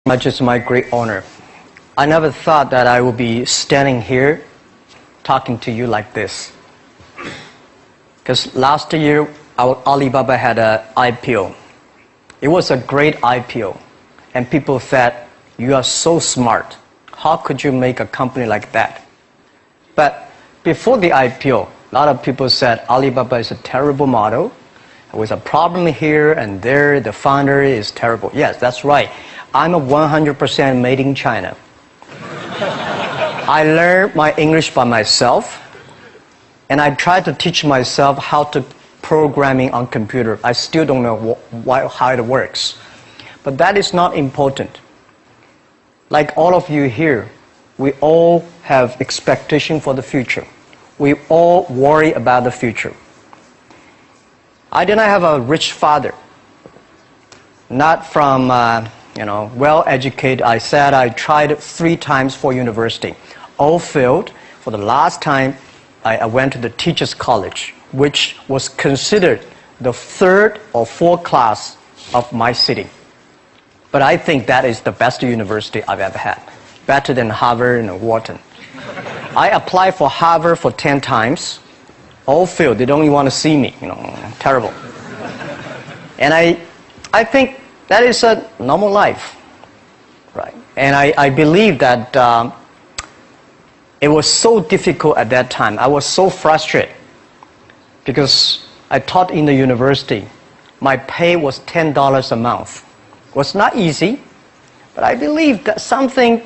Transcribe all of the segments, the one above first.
Much is my great honor. I never thought that I would be standing here talking to you like this. Because last year, Alibaba had an IPO. It was a great IPO. And people said, you are so smart. How could you make a company like that? But before the IPO, a lot of people said Alibaba is a terrible model. With a problem here and there, the founder is terrible. Yes, that's right. I'm a 100% made in China. I learned my English by myself, and I tried to teach myself how to programming on computer. I still don't know how it works. But that is not important. Like all of you here, we all have expectation for the future. We all worry about the future. I did not have a rich father, not from well-educated. I said I tried 3 times for university. All failed. For the last time, I went to the teachers' college, which was considered the 3rd or 4th class of my city. But I think that is the best university I've ever had, better than Harvard and Wharton. I applied for Harvard for 10 times. All failed. They don't even want to see me. Terrible. And I think that is a normal life, right? And I believe that it was so difficult at that time. I was so frustrated because I taught in the university. My pay was $10 a month. It was not easy, but I believe that something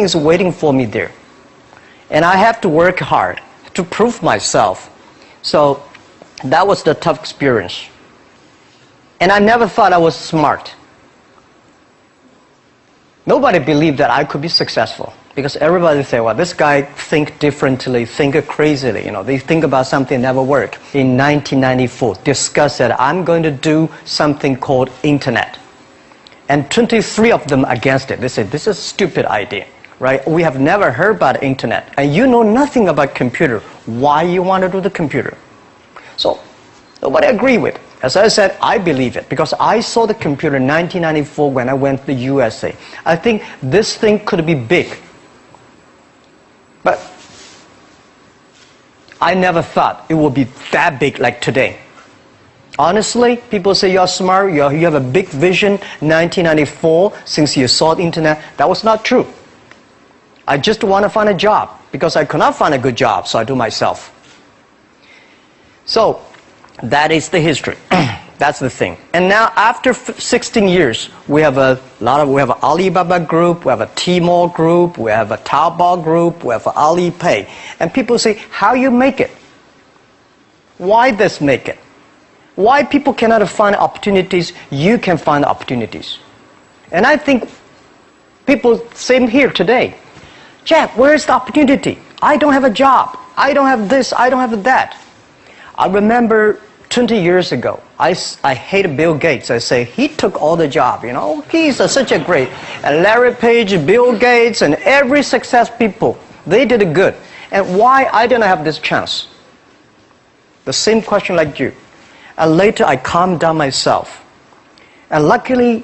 is waiting for me there. And I have to work hard to prove myself. So that was the tough experience. And I never thought I was smart. Nobody believed that I could be successful because everybody say, well, this guy think differently, think crazily. They think about something never work. In 1994, discussed that I'm going to do something called internet. And 23 of them against it. They said, this is a stupid idea, right? We have never heard about internet. And you know nothing about computer. Why you want to do the computer? So nobody agreed with it. As I said, I believe it because I saw the computer in 1994 when I went to the USA. I think this thing could be big. But I never thought it would be that big like today. Honestly, people say you're smart, you have a big vision. 1994, since you saw the internet, that was not true. I just want to find a job because I could not find a good job, so I do myself. So that is the history. That's the thing. And now after 16 years, we have an Alibaba group, we have a Tmall group, we have a Taobao group, we have Alipay. And people say, how you make it? Why this make it? Why people cannot find opportunities, you can find opportunities. And I think people, same here today. Jack, where's the opportunity? I don't have a job. I don't have this, I don't have that. I remember 20 years ago, I hated Bill Gates. I say, he took all the job, He's such a great. And Larry Page, Bill Gates, and every success people, they did it good. And why I didn't have this chance? The same question like you. And later I calmed down myself. And luckily,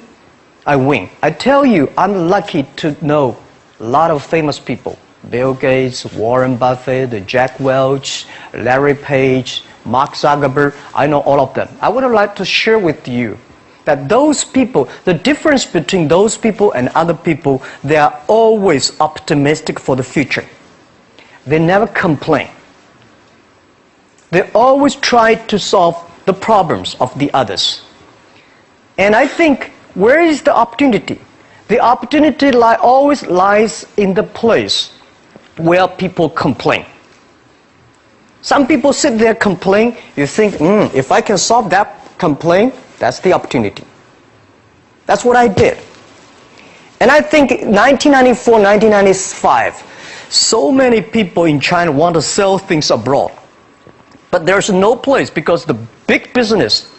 I win. I tell you, I'm lucky to know a lot of famous people. Bill Gates, Warren Buffett, Jack Welch, Larry Page, Mark Zuckerberg, I know all of them. I would like to share with you that those people, the difference between those people and other people, they are always optimistic for the future. They never complain. They always try to solve the problems of the others. And I think, where is the opportunity? The opportunity always lies in the place where people complain. Some people sit there complain. You think, if I can solve that complaint, that's the opportunity. That's what I did. And I think 1994, 1995, so many people in China want to sell things abroad. But there's no place because the big business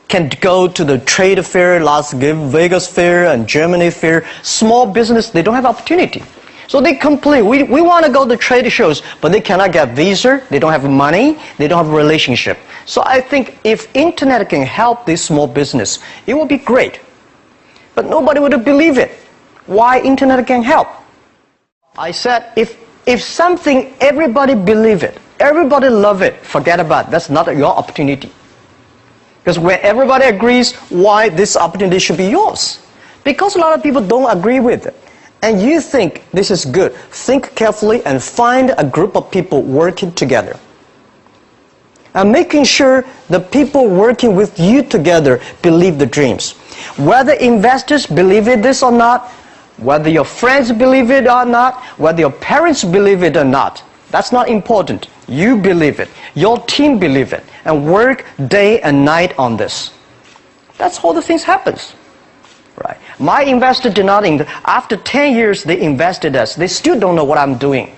can go to the trade fair, Las Vegas fair and Germany fair. Small business, they don't have opportunity. So they complain, we want to go to trade shows, but they cannot get visa, they don't have money, they don't have a relationship. So I think if internet can help this small business, it will be great. But nobody would believe it. Why internet can help? I said, if something everybody believe it, everybody love it, forget about it. That's not your opportunity. Because when everybody agrees, why this opportunity should be yours? Because a lot of people don't agree with it. And you think this is good. Think carefully and find a group of people working together. And making sure the people working with you together believe the dreams. Whether investors believe it this or not, whether your friends believe it or not, whether your parents believe it or not, that's not important. You believe it. Your team believe it. And work day and night on this. That's how the things happens. Right. My investor did not, after 10 years they invested us. They still don't know what I'm doing.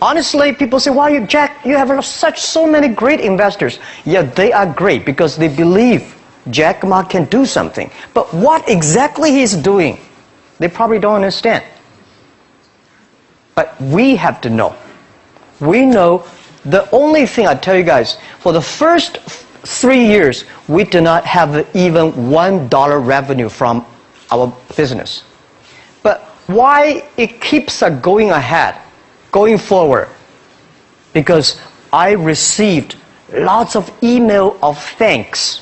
Honestly, people say, "Why Jack, you have so many great investors." Yeah, they are great because they believe Jack Ma can do something. But what exactly he's doing, they probably don't understand. But we have to know. We know the only thing I tell you guys, for the first 3 years, we do not have even $1 revenue from our business. But why it keeps going ahead, going forward? Because I received lots of email of thanks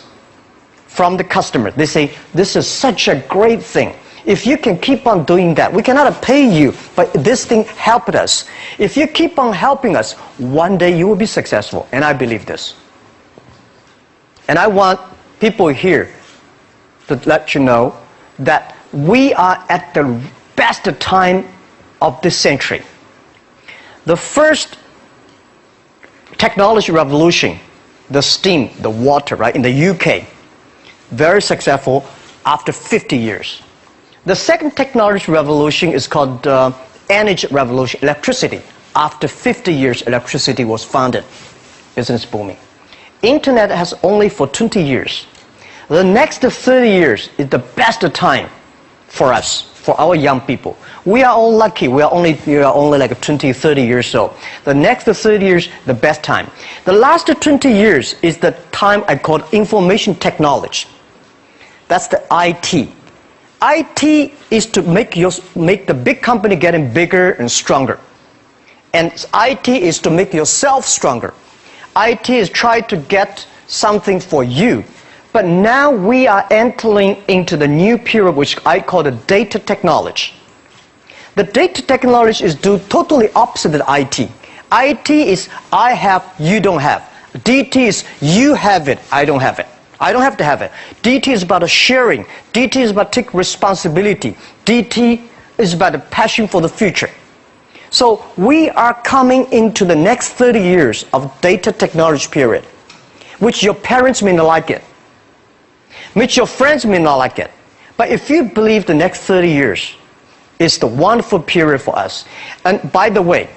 from the customer. They say, "This is such a great thing. If you can keep on doing that, we cannot pay you, but this thing helped us. If you keep on helping us, one day you will be successful." And I believe this. And I want people here to let you know that we are at the best time of this century. The first technology revolution, the steam, the water, right, in the UK, very successful after 50 years. The second technology revolution is called energy revolution, electricity. After 50 years, electricity was founded, business booming. Internet has only for 20 years. The next 30 years is the best time for us, for our young people. We are all lucky. We are only like 20, 30 years old. The next 30 years, the best time. The last 20 years is the time I call information technology. That's the IT. IT is to make the big company getting bigger and stronger. And IT is to make yourself stronger. IT is trying to get something for you. But now we are entering into the new period which I call the data technology. The data technology is totally opposite of IT. IT is I have, you don't have. DT is you have it, I don't have it. I don't have to have it. DT is about sharing. DT is about taking responsibility. DT is about a passion for the future. So we are coming into the next 30 years of data technology period, which your parents may not like it, which your friends may not like it. But if you believe the next 30 years is the wonderful period for us. And by the way,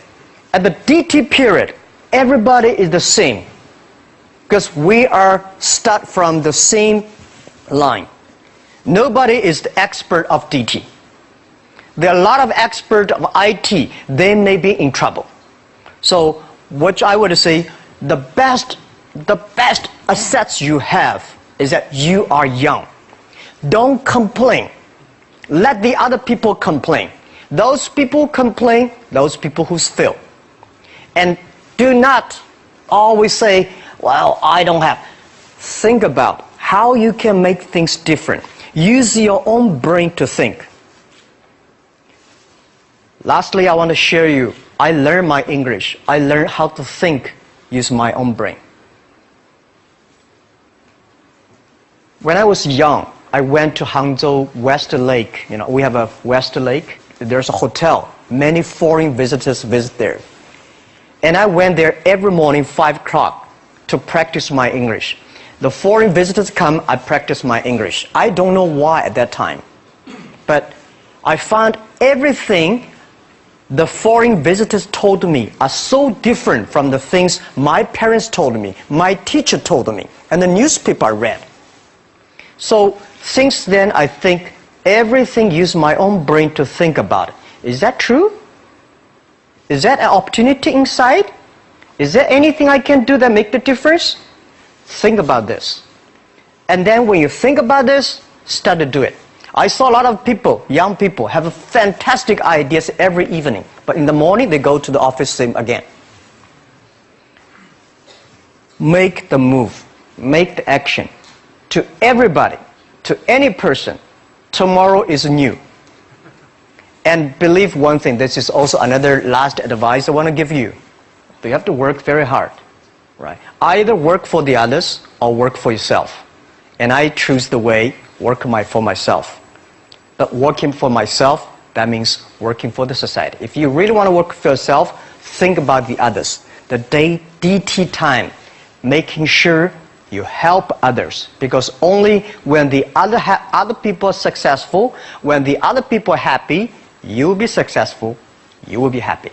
at the DT period, everybody is the same. Because we are start from the same line. Nobody is the expert of DT. There are a lot of experts of IT. They may be in trouble. So what I would say, the best assets you have is that you are young. Don't complain. Let the other people complain. Those people complain, those people who fail. And do not always say, "Well, I don't have." Think about how you can make things different. Use your own brain to think. Lastly, I want to share you, I learned my English. I learned how to think, use my own brain. When I was young, I went to Hangzhou West Lake. You know, we have a West Lake. There's a hotel. Many foreign visitors visit there. And I went there every morning, 5 o'clock, to practice my English. The foreign visitors come, I practice my English. I don't know why at that time. But I found everything the foreign visitors told me are so different from the things my parents told me, my teacher told me, and the newspaper I read. So since then, I think everything use my own brain to think about it. Is that true? Is that an opportunity inside? Is there anything I can do that make the difference? Think about this. And then when you think about this, start to do it. I saw a lot of people, young people, have fantastic ideas every evening, but in the morning they go to the office same again. Make the move, make the action. To everybody, to any person, tomorrow is new. And believe one thing, this is also another last advice I want to give you. You have to work very hard, right? Either work for the others or work for yourself. And I choose the way, work for myself. But working for myself, that means working for the society. If you really want to work for yourself, think about the others. The DT time, making sure you help others. Because only when the other people are successful, when the other people are happy, you will be successful, you will be happy.